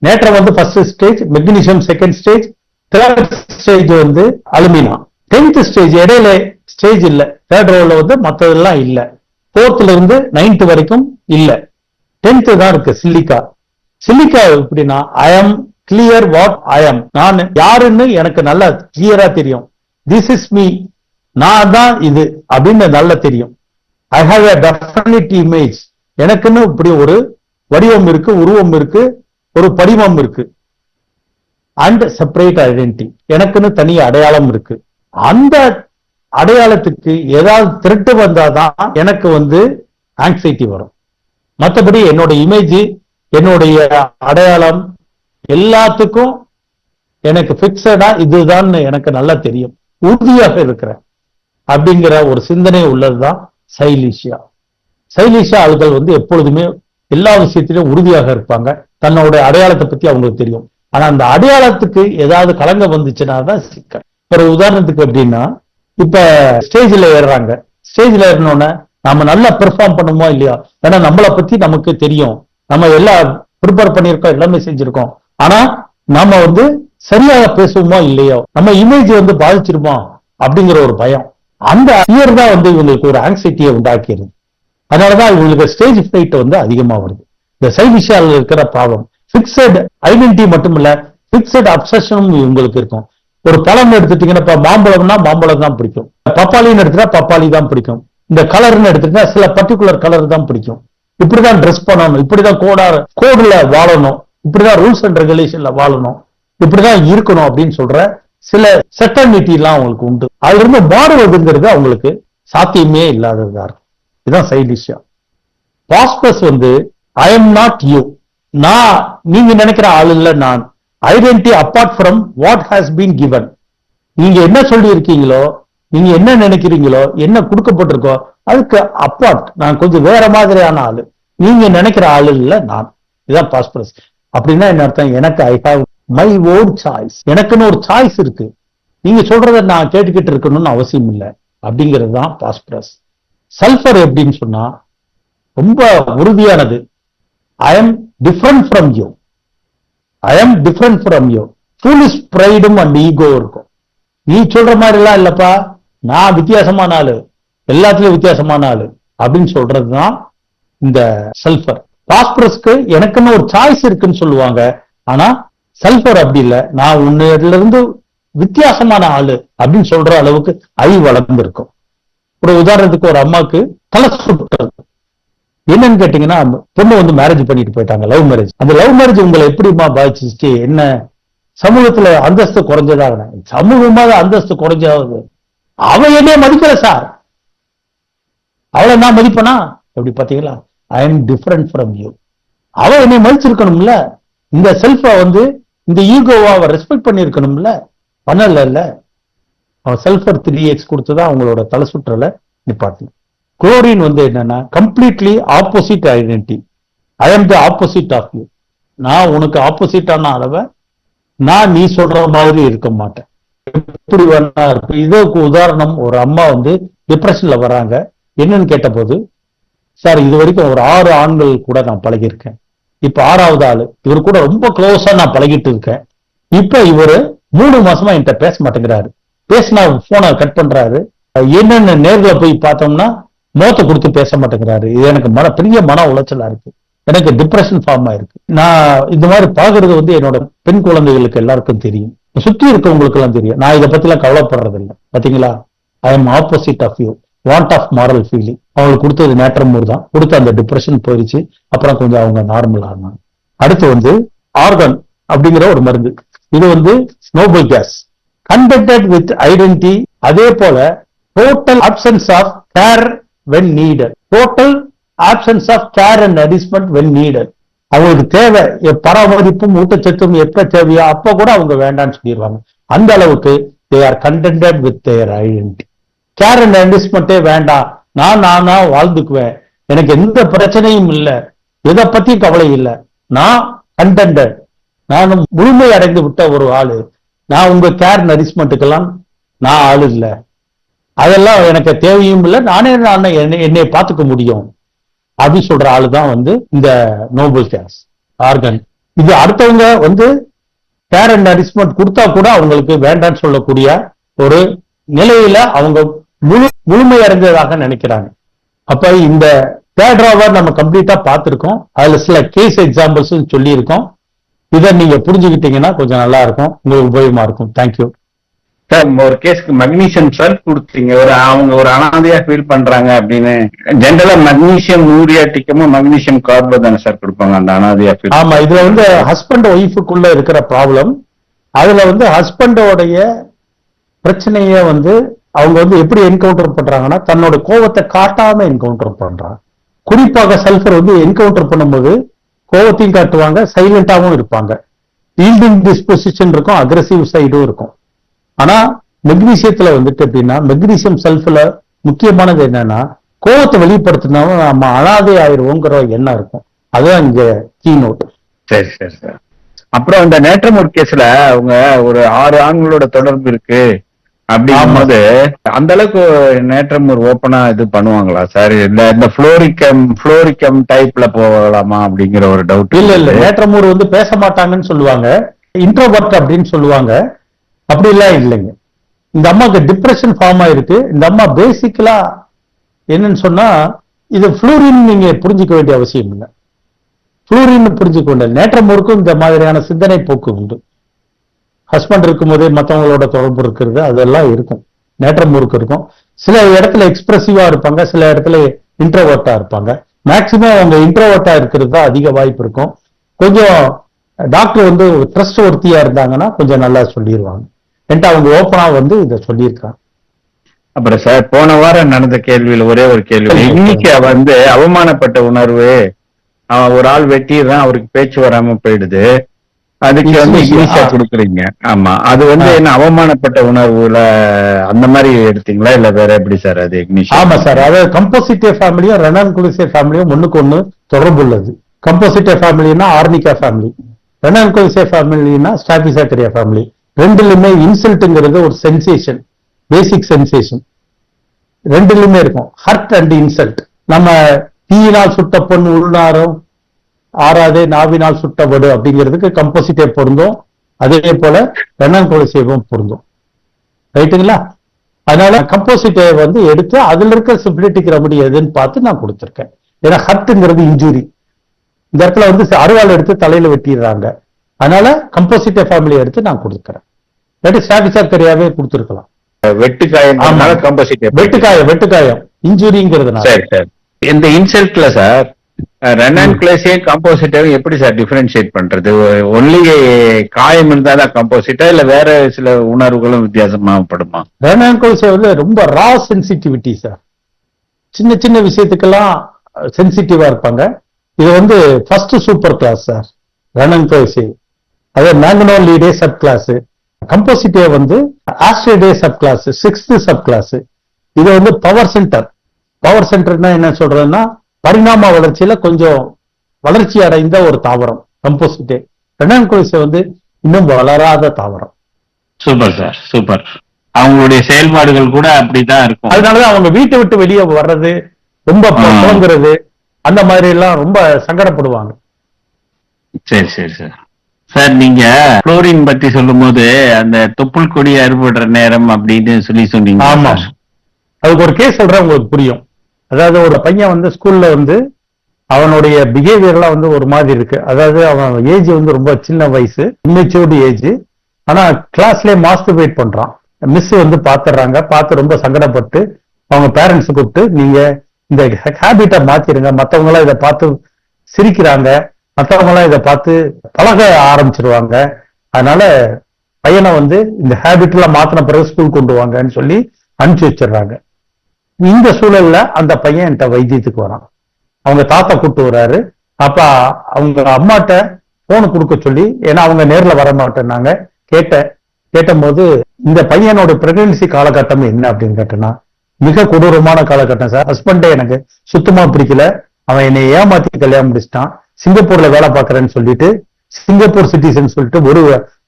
நேற்றம் வந்து first stage, magnesium second stage, third stage வந்து அலுமினா. 10th ஸ்டேஜ் இடையில ஸ்டேஜ் இல்ல. தேர்ட் ரோல வந்து மற்றதெல்லாம் இல்ல. 4th இருந்து 9th வரைக்கும் இல்ல. 10th தான் இருக்கு சிலிக்கா. சிலிக்கா எப்படின்னா ஐ ஆம் கிளியர் வாட் ஐ ஆம், நான் யாருன்னு எனக்கு நல்லா கிளியரா தெரியும். திஸ் இஸ் மீ, நான் தான் இது அப்படின்னு நல்லா தெரியும். I have a definite image, எனக்குன்னு இப்படி ஒரு வடிவம் இருக்கு, உருவம் இருக்கு, ஒரு படிவம் இருக்கு. அண்ட் செப்பரேட் ஐடென்டிட்டி, எனக்குன்னு தனி அடையாளம் இருக்கு. அந்த அடையாளத்துக்கு ஏதாவது திருட்டு வந்தாதான் எனக்கு வந்து ஆங்ஸைட்டி வரும். மற்றபடி என்னோட இமேஜ், என்னுடைய அடையாளம் எல்லாத்துக்கும் எனக்கு பிக்சடா இதுதான் எனக்கு நல்லா தெரியும், உறுதியாக இருக்கிறேன் அப்படிங்கிற ஒரு சிந்தனை உள்ளதுதான் சைலீஷியா. சைலீஷியா ஆளுகள் வந்து எப்பொழுதுமே எல்லா விஷயத்திலும் உறுதியாக இருப்பாங்க. தன்னோட அடையாளத்தை பத்தி அவங்களுக்கு தெரியும். ஆனா அந்த அடையாளத்துக்கு ஏதாவது கலங்க வந்துச்சுன்னா தான் சிக்கல். ஒரு உதாரணத்துக்கு எப்படின்னா, இப்ப ஸ்டேஜ்ல ஏறுறாங்க. ஸ்டேஜ்ல ஏறினோன்னு நாம நல்லா பெர்ஃபார்ம் பண்ணுமோ இல்லையா, ஏன்னா நம்மளை பத்தி நமக்கு தெரியும், நம்ம எல்லாம் ப்ரிப்பேர் பண்ணியிருக்கோம், எல்லாமே செஞ்சிருக்கோம். ஆனா நாம வந்து சரியாக பேசுவோமோ இல்லையோ, நம்ம இமேஜ் வந்து பாதிச்சிருமோ அப்படிங்கிற ஒரு பயம். அந்த ஃபியர் தான் வந்து இவங்களுக்கு ஒரு ஆங்ஸைட்டியை உண்டாக்கிடுது. அதனாலதான் இவங்களுக்கு ஸ்டேஜ் ஃபிளைட் வந்து அதிகமா வருது. இந்த சைலிஷியால இருக்கிற ப்ராப்ளம் பிக்சட் ஐடென்டிட்டி மட்டும் இல்ல, பிக்சட் அப்சஷனும் இவங்களுக்கு இருக்கும். ஒரு பழம் எடுத்துட்டீங்கன்னா, இப்ப மாம்பழம்னா மாம்பழம் தான் பிடிக்கும், பப்பாளின்னு எடுத்துட்டா பப்பாளி தான் பிடிக்கும், இந்த கலர்னு எடுத்துட்டா சில பர்டிகுலர் கலர் தான் பிடிக்கும். இப்படிதான் ட்ரெஸ் பண்ணணும், இப்படிதான் கோடுல வாழணும், இப்படிதான் ரூல்ஸ் அண்ட் ரெகுலேஷன்ல வாழணும், இப்படிதான் இருக்கணும் அப்படின்னு சொல்ற சில செட்டர்னிட்டி எல்லாம் அவங்களுக்கு உண்டு. அதுல இருந்து மாறுவதுங்கிறது அவங்களுக்கு சாத்தியமே இல்லாததா இருக்கு. இதுதான் சைலிஷியா. பாஸ்பஸ் வந்து ஐ எம் நாட் யூ, நான் நீங்க நினைக்கிற ஆள் இல்ல, நான் identity apart from what has been given. நீங்க என்ன சொல்லி இருக்கீங்களோ, நீங்க என்ன நினைக்கிறீங்களோ, என்ன கொடுக்கப்பட்டிருக்கோ அதுக்கு அப்பார்ட், நான் கொஞ்சம் வேற மாதிரியான ஆளு, நீங்க நினைக்கிற ஆளு இல்ல நான். இதுதான் பாஸ்பரஸ். அப்படின்னா என்ன அர்த்தம், எனக்கு I have my own choice, எனக்குன்னு ஒரு சாய்ஸ் இருக்கு, நீங்க சொல்றத நான் கேட்டுக்கிட்டு இருக்கணும்னு அவசியம் இல்லை அப்படிங்கிறது தான் பாஸ்பரஸ். சல்பர் எப்படின்னு சொன்னா ரொம்ப உறுதியானது. I am different from you, I am different from you. Foolish ப்ரைடும் அண்ட் ஈகோ இருக்கும். நீ சொல்ற மாதிரி எல்லாம் இல்லப்பா, நான் வித்தியாசமான ஆளு, எல்லாத்துலயும் வித்தியாசமான ஆளு அப்படின்னு சொல்றதுதான் இந்த சல்பர். பாஸ்பரஸ்க்கு எனக்குன்னு ஒரு சாய்ஸ் இருக்குன்னு சொல்லுவாங்க. ஆனா சல்பர் அப்படி இல்லை, நான் உன்னில இருந்து வித்தியாசமான ஆளு அப்படின்னு சொல்ற அளவுக்கு வளர்ந்து இருக்கும். ஒரு உதாரணத்துக்கு ஒரு அம்மாவுக்கு தலை சுற்றுறது என்னன்னு கேட்டீங்கன்னா, பொண்ணு வந்து மேரேஜ் பண்ணிட்டு போயிட்டாங்க, லவ் மேரேஜ். அந்த லவ் மேரேஜ் உங்களை எப்படிமா பாதிச்சுச்சு? என்ன சமூகத்துல அந்தஸ்து குறைஞ்சதாக? சமூகமா அந்தஸ்து குறைஞ்சாவது, அவ என்னைய மதிக்கல சார், அவளை நான் மதிப்பனா? எப்படி பாத்தீங்களா? I am different from you. அவ என்னை மதிச்சிருக்கணும்ல. இந்த செல்ஃப வந்து இந்த ஈகோவை அவ ரெஸ்பெக்ட் பண்ணிருக்கணும்ல, பண்ணல. அவன் சல்பர் 3x கொடுத்துதான் அவங்களோட தலை சுற்றலை நிப்பாட்டி. குளோரின் வந்து என்னன்னா completely opposite identity. I am the opposite of you. நான் உனக்கு ஆப்போசிட்டான அளவை நான் நீ சொல்ற மாதிரி இருக்க மாட்டேன். எப்படி வேணா இருக்கு. இதுக்கு உதாரணம், ஒரு அம்மா வந்து டிப்ரெஷன்ல வராங்க. என்னன்னு கேட்ட போது, சார் இது வரைக்கும் ஒரு 6 ஆண்கள் கூட நான் பழகியிருக்கேன், இப்ப 6வது ஆளு, இவரு கூட ரொம்ப க்ளோஸா நான் பழகிட்டு இருக்கேன். இப்ப இவரு 3 மாசமா என்கிட்ட பேச மாட்டேங்கிறாரு. பேசினா போனை கட் பண்றாரு. என்னன்னு நேர்ல போய் பார்த்தோம்னா மோத்த கொடுத்து பேச மாட்டேங்கிறாரு. இது எனக்கு பெரிய மன உளைச்சலா இருக்கு. எனக்கு டிப்ரெஷன் ஃபார்ம் ஆயிருக்கு. நான் இந்த மாதிரி பாக்குறது வந்து என்னோட பெண் குழந்தைகளுக்கு எல்லாருக்கும் தெரியும், சுத்தி இருக்கவங்களுக்கு எல்லாம் தெரியும். நான் இதை பத்தி எல்லாம் கவலைப்படுறது இல்லை. பாத்தீங்களா? I am opposite of you, want of moral feeling. அவங்களுக்கு கொடுத்தது நேற்றமூர் தான். கொடுத்த அந்த டிப்ரெஷன் போயிடுச்சு. அப்புறம் கொஞ்சம் அவங்க நார்மல் ஆனாங்க. அடுத்து வந்து ஆர்கன் அப்படிங்கிற ஒரு மருந்து. இது வந்து noble gas, conducted with identity. அதே போல total absence of care when needed. Total absence of care and nourishment when needed. அவங்களுக்கு தேவை பராமரிப்பும் ஊட்டச்சத்தும் எப்ப தேவையோ அப்ப கூட அவங்க வேண்டாம்னு சொல்லிடுவாங்க. அந்த அளவுக்கு they are contented with their identity. Care and நரிஷ்மெண்டே வேண்டாம், நானா வாழ்ந்துக்குவேன், எனக்கு எந்த பிரச்சனையும் இல்லை, எதை பத்தி கவலை இல்லை, நான் கண்டென்டட், நான் முழுமை அடைந்து விட்ட ஒரு ஆளு, நான் உங்க கேர் நரிஷ்மெண்ட்டுக்கெல்லாம் நான் ஆளு இல்லை, அதெல்லாம் எனக்கு தேவையும் இல்லை, நானே என்னை பார்த்துக்க முடியும் அப்படின்னு சொல்ற ஆளு தான் வந்து இந்த நோபல் கேஸ் ஆர்கன். இது அடுத்தவங்க வந்து கேர் அண்ட் நரிஷ்மெண்ட் கொடுத்தா கூட அவங்களுக்கு வேண்டான்னு சொல்லக்கூடிய ஒரு நிலையில அவங்க முழுமை அடைந்ததாக நினைக்கிறாங்க. அப்ப இந்த தேட்ராவர் நம்ம கம்ப்ளீட்டா பார்த்திருக்கோம். அதுல சில கேஸ் எக்ஸாம்பிள்ஸ் சொல்லி இருக்கோம். இதை நீங்க புரிஞ்சுக்கிட்டீங்கன்னா கொஞ்சம் நல்லா இருக்கும், உங்களுக்கு உபயோகமா இருக்கும். Thank you sir. ஒரு கேஸ்க்கு மக்னீசியம் சல்ஃப் கொடுத்தீங்க, அவங்க ஒரு அனாதையா ஃபீல் பண்றாங்க அப்படின்னு. ஜென்ரலா மக்னீசியம் யூரியாட்டிக்கமும் மக்னீசியம் கார்போ தானே சார் கொடுப்பாங்க அந்த அனாதையா ஃபீல்? ஆமா, இதுல வந்து ஹஸ்பண்ட் ஒய்ஃபுக்குள்ள இருக்கிற ப்ராப்ளம். அதுல வந்து ஹஸ்பண்டோடைய பிரச்சனைய வந்து அவங்க வந்து எப்படி என்கவுண்டர் பண்றாங்கன்னா, தன்னோட கோபத்தை காட்டாம என்கவுண்டர் பண்றாங்க. குறிப்பாக சல்ஃபர் வந்து என்கவுண்டர் பண்ணும்போது கோபத்தையும் காட்டுவாங்க, சைலண்டாவும் இருப்பாங்க. ஈல்டிங் டிஸ்பொசிஷன் இருக்கும், அக்ரெசிவ் சைடும் இருக்கும். ஆனா மெக்னீசியத்துல வந்துட்டு எப்படின்னா, மெக்னீசியம் சல்ஃப்ல முக்கியமானது என்னன்னா, கோபத்தை வெளிப்படுத்தினாலும் நம்ம அனாதை ஆயிடுவோங்கிற எண்ணம் இருக்கும். அதுதான் இங்க கீ நோட். சரி சரி சார். அப்புறம் இந்த நேற்றமூர் கேஸ்ல அவங்க ஒரு 6 ஆண்களோட தொடர்பு இருக்கு அப்படிங்கும்போது அந்த அளவுக்கு நேற்றமூர் ஓப்பனா இது பண்ணுவாங்களா சார்? இல்ல இந்த புளோரிக்கம் டைப்ல போகலாமா அப்படிங்கிற ஒரு டவுட். இல்ல, நேற்றமூர் வந்து பேச மாட்டாங்கன்னு சொல்லுவாங்க, இன்ட்ரோவர்ட் அப்படின்னு சொல்லுவாங்க. அப்படி எல்லாம் இல்லைங்க. இந்த அம்மாவுக்கு டிப்ரெஷன் ஃபார்ம் ஆயிருக்கு. இந்த அம்மா பேசிக்கலா என்னன்னு சொன்னா, இது புளூரின் நீங்க புரிஞ்சுக்க வேண்டிய அவசியம் இல்லை. புளூரின் புரிஞ்சுக்க வேண்டிய நேற்றமூருக்கும் இந்த மாதிரியான சிந்தனை போக்கு உண்டு. ஹஸ்பண்ட் இருக்கும் போதே மற்றவங்களோட தொடர்பு இருக்கிறது அதெல்லாம் இருக்கும், நேற்றமூருக்கு இருக்கும். சில இடத்துல எக்ஸ்பிரசிவா இருப்பாங்க, சில இடத்துல இன்ட்ரோவர்ட்டா இருப்பாங்க. மேக்சிமம் அவங்க இன்ட்ரோவர்ட்டா இருக்கிறது தான் அதிக வாய்ப்பு இருக்கும். கொஞ்சம் டாக்டர் வந்து ட்ரஸ்ட் ஒர்த்தியா இருந்தாங்கன்னா கொஞ்சம் நல்லா சொல்லிடுவாங்க. என்கிட்ட அவங்க ஓப்பனா வந்து இதை சொல்லியிருக்காங்க. அப்புறம் சார், போன வாரம் நடந்த கேள்வியில ஒரே ஒரு கேள்வி, இன்னைக்கு வந்து அவமானப்பட்ட உணர்வு, ஒரு ஆள் வெட்டிடுறான், அவருக்கு பேச்சு வராம போயிடுது, அதுக்கு வந்து ஈஸியா கொடுக்குறீங்க. ஆமா, அது வந்து என்ன அவமானப்பட்ட உணர்வுல அந்த மாதிரி எடுத்தீங்களா இல்ல வேற எப்படி சார் அது இக்னிஷன்? ஆமா சார், அதாவது கம்போசிட்டே ஃபேமிலியும் ரெனான்குலிசே ஃபேமிலியும் ஒண்ணுக்கு ஒண்ணு தொடர்பு உள்ளது. கம்போசிட்டே ஃபேமிலினா ஆர்னிகா ஃபேமிலி, ரெனான்குலிசே ஃபேமிலினா ஸ்டாபிசாக்கரியா ஃபேமிலி. ரெண்டுலுமே இன்சல்ட்ங்கிறது ஒரு சென்சேஷன், பேசிக் சென்சேஷன் ரெண்டுலுமே இருக்கும். Hurt and insult. நம்ம தீயினால் சுட்ட பொன் உள்நாரும் ஆறாதே நாவினால் சுட்ட வடு அப்படிங்கிறதுக்கு கம்போசிட்டே பொருந்தும். அதே போல ரெண்ணான் கொலைசேவும் பொருந்தும். ரைட்டுங்களா? அதனால கம்போசிட்டை வந்து எடுத்து அதுல இருக்க சிம்பிளிட்டிக் ரெமடி எதுன்னு பார்த்து நான் கொடுத்துருக்கேன். ஏன்னா ஹர்ட்ங்கிறது இன்ஜுரி. இந்த இடத்துல வந்து அருவாள் எடுத்து தலையில வெட்டிடுறாங்க. அதனால கம்போசிட்டை ஃபேமிலி எடுத்து நான் கொடுத்துக்கிறேன். இல்லாட்டி சாட்டிஸ்ஃபேக்டரியாவே கொடுத்துருக்கலாம். வெட்டுக்காயம் இன்ஜுரிங்கிறதுனால. சரி சார், இந்த இன்சல்ட்ல சார் ரெண்ணான் கிளேஸையும் கம்போசிட்டையும் எப்படி சார் டிஃபரன்ஷியேட் பண்றது? ஒன்லி காயம் இருந்தாதான் கம்போசிட்டா இல்ல வேற சில உணர்வுகளும் வித்தியாசமாகப்படுமா? ரெண்ணான் கிளேஸை வந்து ரொம்ப ரா சென்சிட்டிவிட்டி சார். சின்ன சின்ன விஷயத்துக்கெல்லாம் சென்சிட்டிவா இருப்பாங்க. இது வந்து ஃபர்ஸ்ட் சூப்பர் கிளாஸ் சார் ரெண்ணான் கிளேஸை. அதே மேங்கனோலிடே சப் கிளாஸ். கம்போசிட்டே வந்து ஆஸ்ட்ரேடே sub class, 6th sub class. இது வந்து பவர் சென்டர். பவர் சென்டர்னா என்ன சொல்றதுன்னா பரிணாம வளர்ச்சியில கொஞ்சம் வளர்ச்சி அடைந்த ஒரு தாவரம் கம்போசிட்டே. ரெண்ணான் கொலைசை வந்து இன்னும் வளராத தாவரம். Super sir, super. அவங்களுடைய செயல்பாடுகள் கூட அப்படிதான் இருக்கும். அதனாலதான் அவங்க வீட்டை விட்டு வெளியே வர்றது, ரொம்ப புலங்குறது, அந்த மாதிரி எல்லாம் ரொம்ப சங்கடப்படுவாங்க. சரி சரி சார். சார் நீங்க குளோரின் பத்தி சொல்லும் போது அந்த தொப்புள் கொடி அறுபடுற நேரம் அப்படின்னு சொன்னீங்க. ஆமா, அதுக்கு ஒரு கேஸ் சொல்றேன் உங்களுக்கு புரியும். அதாவது ஒரு பையன் வந்து ஸ்கூல்ல வந்து அவனுடைய பிஹேவியர் எல்லாம் வந்து ஒரு மாதிரி இருக்கு. அதாவது அவன் ஏஜ் வந்து ரொம்ப சின்ன வயசு, இம்மெச்சூர்டு ஏஜ். ஆனா கிளாஸ்லயே மாஸ்டர்பேட் பண்றான். மிஸ் வந்து பாத்துறாங்க. பார்த்து ரொம்ப சங்கடப்பட்டு அவங்க பேரண்ட்ஸ் கூப்பிட்டு நீங்க இந்த ஹேபிட்டை மாத்திருங்க, மத்தவங்க எல்லாம் இதை பார்த்து சிரிக்கிறாங்க, மற்றவங்க எல்லாம் இதை பார்த்து பழக ஆரம்பிச்சிருவாங்க. அதனால பையனை வந்து இந்த ஹேபிட் எல்லாம் மாத்தின பிறகு ஸ்கூல் கொண்டு வாங்கன்னு சொல்லி அனுப்பிச்சு வச்சிடுறாங்க. இந்த சூழல்ல அந்த பையன் என்கிட்ட வைத்தியத்துக்கு வரான். அவங்க தாத்தா கூப்பிட்டு வர்றாரு. அப்ப அவங்க அம்மாட்ட போன் கொடுக்க சொல்லி, ஏன்னா அவங்க நேர்ல வர மாட்டேன்னாங்க. கேட்ட போது இந்த பையனோட பிரெக்னன்சி காலகட்டம் என்ன அப்படின்னு கேட்டேன்னா, மிக கொடூரமான காலகட்டம் சார். ஹஸ்பண்டே எனக்கு சுத்தமா பிடிக்கல. அவன் என்னை ஏமாத்தி கல்யாணம் முடிச்சிட்டான். சிங்கப்பூர்ல வேலை பார்க்கறேன்னு சொல்லிட்டு, சிங்கப்பூர் சிட்டிசன் சொல்லிட்டு ஒரு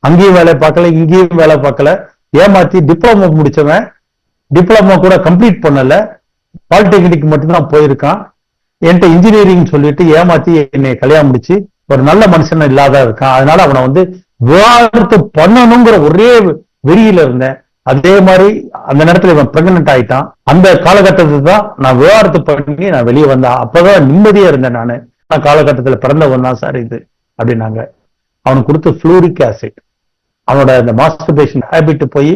அங்கேயும் வேலை பார்க்கல, இங்கேயும் வேலை பார்க்கல, ஏமாத்தி டிப்ளமோ முடிச்சவன் டிப்ளமோ கூட கம்ப்ளீட் பண்ணல, பாலிடெக்னிக் மட்டும்தான் போயிருக்கான். என்கிட்ட இன்ஜினியரிங் சொல்லிட்டு ஏமாத்தி என்னை கல்யாணம் முடிச்சு ஒரு நல்ல மனுஷன் இல்லாத இருக்கான். அதனால அவனை வந்து விவாகரத்து பண்ணணுங்கிற ஒரே வெறியில இருந்தேன். அதே மாதிரி அந்த நேரத்துல இவன் பிரெக்னன்ட் ஆயிட்டான். அந்த காலகட்டத்துக்கு தான் நான் விவாகரத்து பண்ணி நான் வெளியே வந்தேன். அப்பதான் நிம்மதியா இருந்தேன். நான் காலகட்டத்துல பிறந்தவன் தான் சார் இது அப்படின்னாங்க. அவனுக்கு கொடுத்த ஃப்ளூரிக் ஆசிட், அவனோட அந்த மாஸ்டர்பேஷன் ஹேபிட் போய்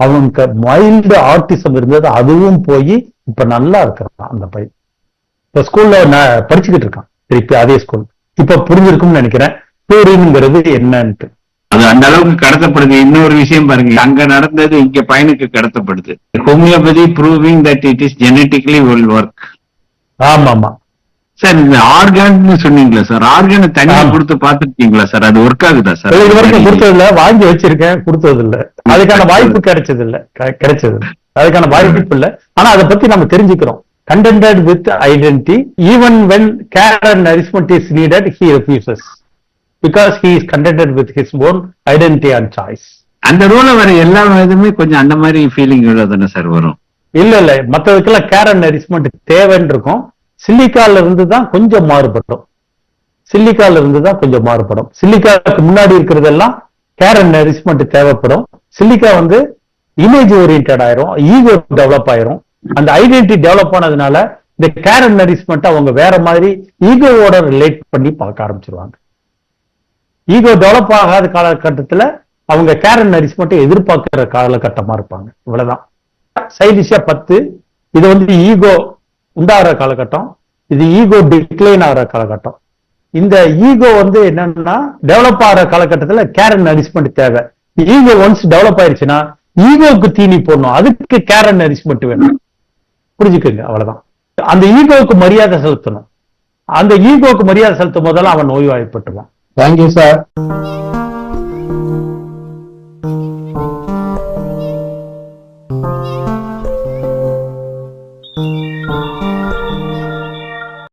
அவனுக்கு மைல்டு ஆர்டிசம் இருந்தது, அதுவும் போய் இப்ப நல்லா இருக்கிறான் அந்த பையன். இப்ப ஸ்கூல்ல நான் படிச்சுக்கிட்டு இருக்கான் திருப்பி அதே ஸ்கூல். இப்ப புரிஞ்சிருக்கும்னு நினைக்கிறேன் ஃப்ளூரின்ங்கிறது என்னன்ட்டு. அது அந்த அளவுக்கு கடத்தப்படுது. இன்னொரு விஷயம் பாருங்க, அங்க நடந்தது இங்க பையனுக்கு கடத்தப்படுது. Homoeopathy proving that it is genetically will work. ஆமா சார், இந்த ஆர்கான்னு சொன்னீங்களா சார்? ஆர்கானை தனியா கொடுத்து பாத்துருக்கீங்களா சார்? அது ஒர்க் ஆகுதா சார்? இது வரைக்கும் கொடுத்தது இல்ல, வாங்கி வச்சிருக்கேன், கொடுத்தது இல்ல. அதுக்கான வாய்ப்பு கிடைச்சது இல்ல. அதுக்கான வாய்ப்பு இல்ல. ஆனா அதை பத்தி நம்ம தெரிஞ்சுக்கிறோம். Contented with identity, even when care and nourishment is needed, he refuses because he is contented with his own identity and choice. அந்த ரோல வர எல்லா இதுமே கொஞ்சம் அந்த மாதிரி ஃபீலிங் தானே சார் வரும்? இல்ல மற்றதுக்கெல்லாம் கேர் அண்ட் நரிஷ்மெண்ட் தேவைன்னு இருக்கும். சில்லிக்கால இருந்து தான் கொஞ்சம் மாறுபடும். சில்லிக்காவுக்கு முன்னாடி இருக்கிறதெல்லாம் கேர் அண்ட் நரிஷ்மெண்ட் தேவைப்படும். சில்லிக்கா வந்து இமேஜ் ஓரியன்டட் ஆயிரும், ஈகோ டெவலப் ஆயிரும். அந்த ஐடென்டிட்டி டெவலப் ஆனதுனால இந்த கேர் அண்ட் நரிஷ்மெண்ட் அவங்க வேற மாதிரி ஈகோவோட ரிலேட் பண்ணி பார்க்க ஆரம்பிச்சிருவாங்க. ஈகோ டெவலப் ஆகாத காலகட்டத்துல அவங்க கேர் அண்ட் நரிஷ்மெண்ட் எதிர்பார்க்கிற காலகட்டமா இருப்பாங்க. இவ்வளவுதான். சைடிஷா 10. இது வந்து ஈகோ உண்டாகிற காலகட்டம், இது ஈகோ டிக்ளைன் ஆகிற காலகட்டம். இந்த ஈகோ வந்து என்னன்னா டெவலப் ஆகிற காலகட்டத்துல கேர் அண்ட் நரிஷ்மெண்ட் தேவை. ஈகோ ஒன்ஸ் டெவலப் ஆயிடுச்சுன்னா ஈகோவுக்கு தீனி போடணும், அதுக்கு கேர் அண்ட் நரிஷ்மெண்ட் வேணும். புரிஞ்சுக்கோங்க, அவ்வளவுதான். அந்த ஈகோவுக்கு மரியாதை செலுத்தணும். அந்த ஈகோவுக்கு மரியாதை செலுத்தும் போதெல்லாம் அவன் நோய்வாய்ப்பட்டுவான். Thank you sir.